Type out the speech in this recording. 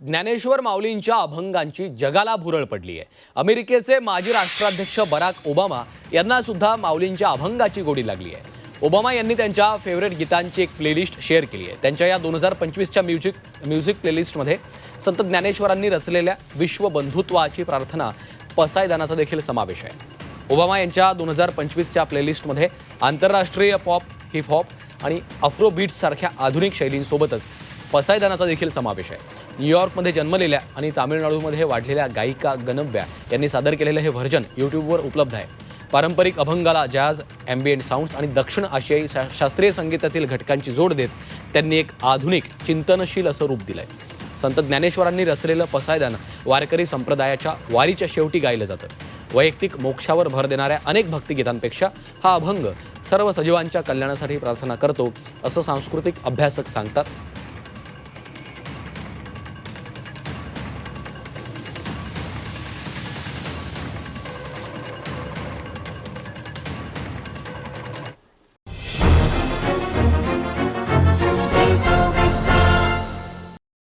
ज्ञानेश्वर माऊलींच्या अभंगांची जगाला भुरळ पडली आहे। अमेरिकेचे माजी राष्ट्राध्यक्ष बराक ओबामा यांना सुद्धा माऊलींच्या अभंगाची गोडी लागली आहे। ओबामा यांनी त्यांच्या फेवरेट गीतांची एक प्लेलिस्ट शेअर केली आहे। त्यांच्या या 2025च्या म्युझिक प्लेलिस्टमध्ये संत ज्ञानेश्वरांनी रचलेल्या विश्व बंधुत्वाची प्रार्थना पसायदानाचा देखील समावेश आहे। ओबामा यांच्या 2025च्या प्लेलिस्टमध्ये आंतरराष्ट्रीय पॉप, हिप हॉप आणि आफ्रोबीट्स सारख्या आधुनिक शैलींसोबतच पसायदानाचा देखील समावेश आहे। न्यूयॉर्कमध्ये जन्मलेल्या आणि तामिळनाडूमध्ये वाढलेल्या गायिका गणव्या यांनी सादर केलेलं हे व्हर्जन यूट्यूबवर उपलब्ध आहे। पारंपरिक अभंगाला जॅझ, ॲम्बियंट साऊंड्स आणि दक्षिण आशियाई शास्त्रीय संगीतातील घटकांची जोड देत त्यांनी एक आधुनिक चिंतनशील असं रूप दिलंय। संत ज्ञानेश्वरांनी रचलेलं पसायदान वारकरी संप्रदायाच्या वारीच्या शेवटी गायलं जातं। वैयक्तिक मोक्षावर भर देणाऱ्या अनेक भक्तिगीतांपेक्षा हा अभंग सर्व सजीवांच्या कल्याणासाठी प्रार्थना करतो असं सांस्कृतिक अभ्यासक सांगतात।